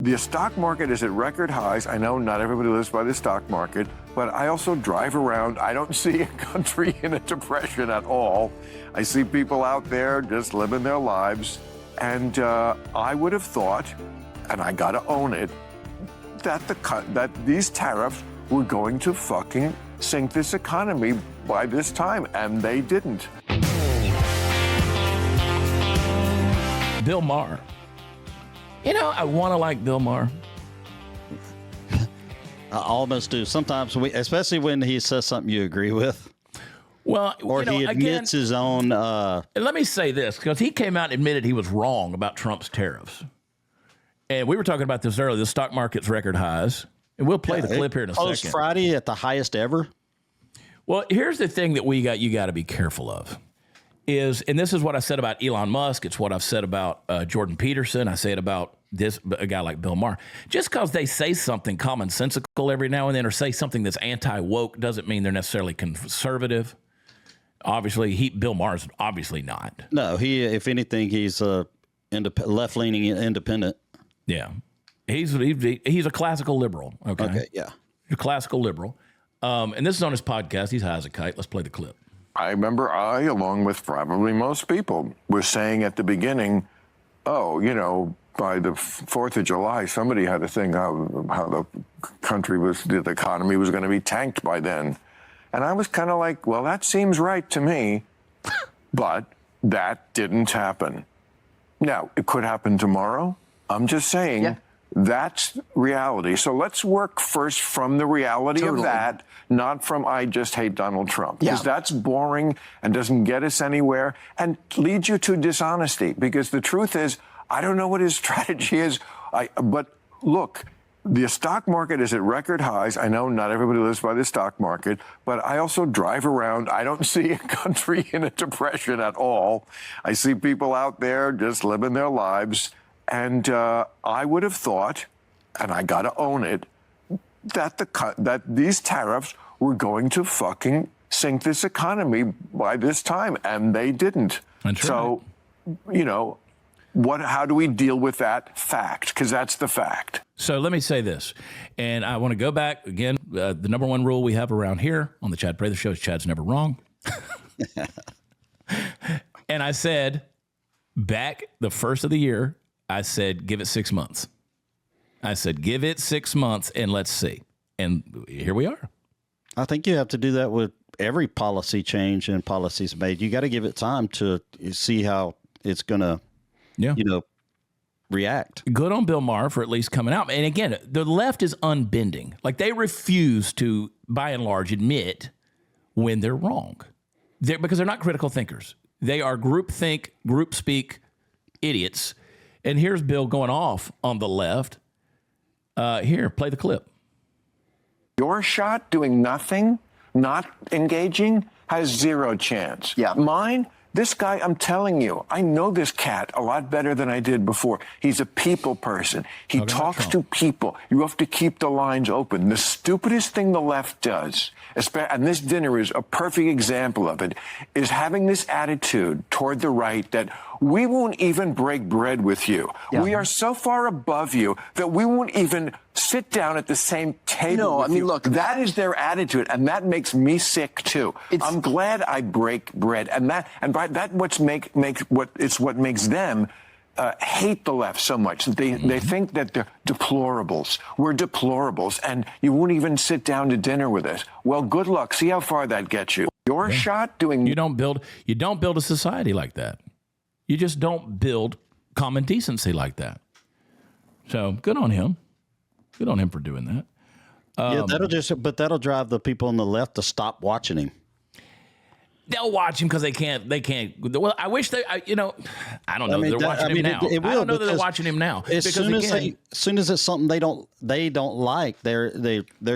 The stock market is at record highs. I know not everybody lives by the stock market, but I also drive around. I don't see a country in a depression at all. I see people out there just living their lives. And I would have thought, and I got to own it, that these tariffs were going to fucking sink this economy by this time, and they didn't. Bill Maher. You know, I want to like Bill Maher. I almost do. Sometimes, especially when he says something you agree with. Well, or he admits his own. Let me say this, because he came out and admitted he was wrong about Trump's tariffs. And we were talking about this earlier. The stock market's record highs. And we'll play the clip here in a second. Friday at the highest ever. Well, here's the thing that you got to be careful of. And this is what I said about Elon Musk. It's what I've said about Jordan Peterson. I say it about a guy like Bill Maher. Just because they say something commonsensical every now and then or say something that's anti-woke doesn't mean they're necessarily conservative. Obviously, Bill Maher's obviously not. No, if anything, he's a left-leaning independent. Yeah. He's a classical liberal. Okay, yeah. He's a classical liberal. And this is on his podcast. He's high as a kite. Let's play the clip. I remember along with probably most people, was saying at the beginning, oh, you know, by the 4th of July, somebody had to think how the the economy was going to be tanked by then. And I was kind of like, well, that seems right to me, but that didn't happen. Now, it could happen tomorrow. I'm just saying that's reality. So let's work first from the reality of that, not from I just hate Donald Trump. Because that's boring and doesn't get us anywhere and leads you to dishonesty. Because the truth is, I don't know what his strategy is. But look, the stock market is at record highs. I know not everybody lives by the stock market, but I also drive around. I don't see a country in a depression at all. I see people out there just living their lives. And I would have thought, and I got to own it, that these tariffs were going to fucking sink this economy by this time, and they didn't. That's so, you know, how do we deal with that fact? Because that's the fact. So let me say this, and I want to go back again. The number one rule we have around here on the Chad Prather Show is Chad's never wrong. And I said back the first of the year, I said, give it 6 months. I said, give it 6 months and let's see. And here we are. I think you have to do that with every policy change and policies made. You got to give it time to see how it's going to, react. Good on Bill Maher for at least coming out. And again, the left is unbending. Like they refuse to, by and large, admit when they're wrong. Because they're not critical thinkers. They are groupthink, group speak idiots. And here's Bill going off on the left. Here, play the clip. Your shot doing nothing, not engaging, has zero chance. Yeah. Mine, this guy, I'm telling you, I know this cat a lot better than I did before. He's a people person. He talks to people. You have to keep the lines open. The stupidest thing the left does, and this dinner is a perfect example of it, is having this attitude toward the right that we won't even break bread with you. Yeah. We are so far above you that we won't even sit down at the same table with you. Look, that is their attitude, and that makes me sick too. I'm glad I break bread, and by that what makes them hate the left so much. They think that they're deplorables. We're deplorables, and you won't even sit down to dinner with us. Well, good luck. See how far that gets you. Your shot doing. You don't build a society like that. You just don't build common decency like that. So good on him. Good on him for doing that. That'll drive the people on the left to stop watching him. They'll watch him because they can't. Well, I wish I don't know. They're watching him now. I don't know that they're watching him now. As soon as it's something they don't like, they're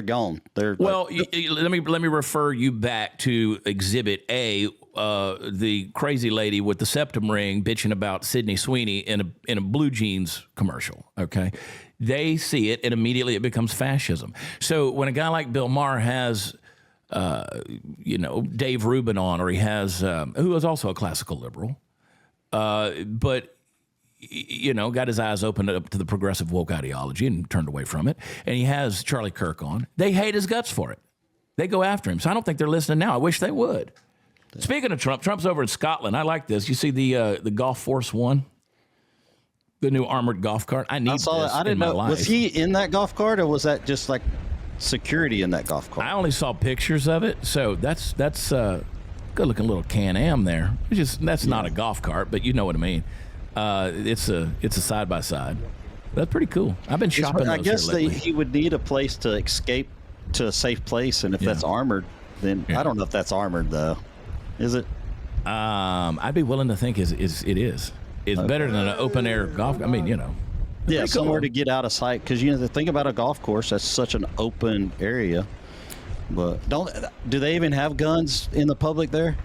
gone. Let me refer you back to Exhibit A, the crazy lady with the septum ring bitching about Sydney Sweeney in a blue jeans commercial. Okay, they see it and immediately it becomes fascism. So when a guy like Bill Maher has Dave Rubin on, or he has, who is also a classical liberal. But got his eyes opened up to the progressive woke ideology and turned away from it. And he has Charlie Kirk on. They hate his guts for it. They go after him. So I don't think they're listening now. I wish they would. Speaking of Trump, Trump's over in Scotland. I like this. You see the Golf Force One, the new armored golf cart. I saw this. I didn't know. Was he in that golf cart, or was that just like security in that golf cart? I only saw pictures of it. So that's good looking little Can-Am there. That's not a golf cart, but you know what I mean. It's a side by side. That's pretty cool. I've been shopping. I guess he would need a place to escape to a safe place, and if that's armored, then I don't know if that's armored though. Is it? I'd be willing to think it is. It's better than an open air golf. I mean, somewhere to get out of sight, because the thing about a golf course, that's such an open area. But do they even have guns in the public there?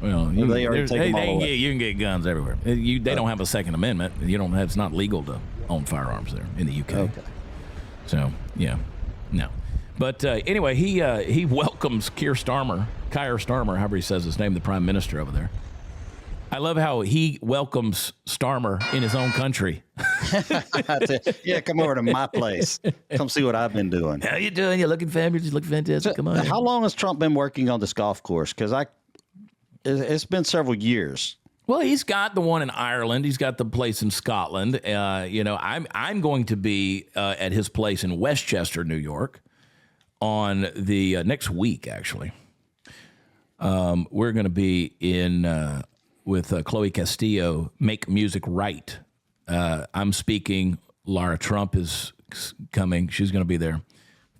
Well, you can get guns everywhere. They don't have a Second Amendment. It's not legal to own firearms there in the UK. Okay. So no. But anyway, he welcomes Keir Starmer, however he says his name, the Prime Minister over there. I love how he welcomes Starmer in his own country. Yeah, come over to my place. Come see what I've been doing. How you doing? You looking fabulous? You look fantastic. Come on. How long has Trump been working on this golf course? Because it's been several years. Well, he's got the one in Ireland. He's got the place in Scotland. I'm going to be at his place in Westchester, New York, on the next week. Actually, we're going to be in with Chloe Castillo, Make Music Right. I'm speaking. Lara Trump is coming. She's going to be there.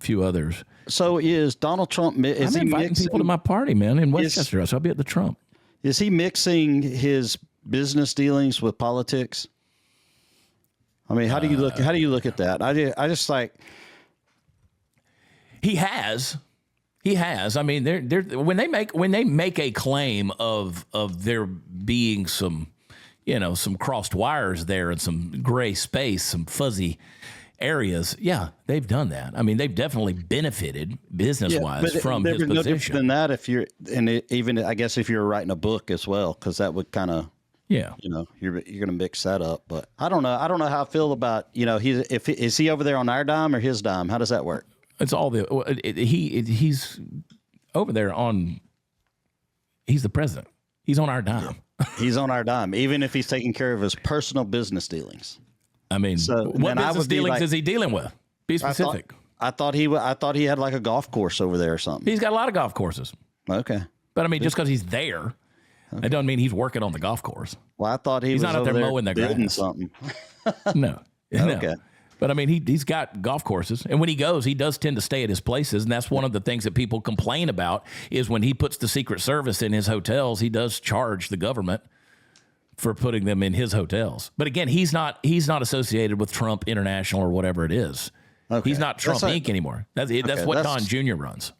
A few others. So is Donald Trump? I'm inviting people to my party, man, in Westchester. So I'll be at the Trump. Is he mixing his business dealings with politics? I mean, how do you look at that? I just like. He has. I mean, they're when they make a claim of there being some crossed wires there and some gray space, some fuzzy areas. Yeah, they've done that. I mean, they've definitely benefited business-wise from his position. No different than that even I guess if you're writing a book as well, because that would kind of. Yeah, you're going to mix that up, but I don't know. I don't know how I feel about is he over there on our dime or his dime? How does that work? It's all he's over there on. He's the president. He's on our dime. He's on our dime, even if he's taking care of his personal business dealings. I mean, what business dealings is he dealing with? Be specific. I thought he had like a golf course over there or something. He's got a lot of golf courses. Okay, but I mean, just because he's there. That doesn't mean he's working on the golf course. Well, I thought he's not out there mowing the grass. Something. No. Okay. But I mean, he's got golf courses, and when he goes, he does tend to stay at his places, and that's one of the things that people complain about is when he puts the Secret Service in his hotels, he does charge the government for putting them in his hotels. But again, he's not associated with Trump International or whatever it is. Okay. He's not Trump Inc. anymore. That's what Don Jr. runs.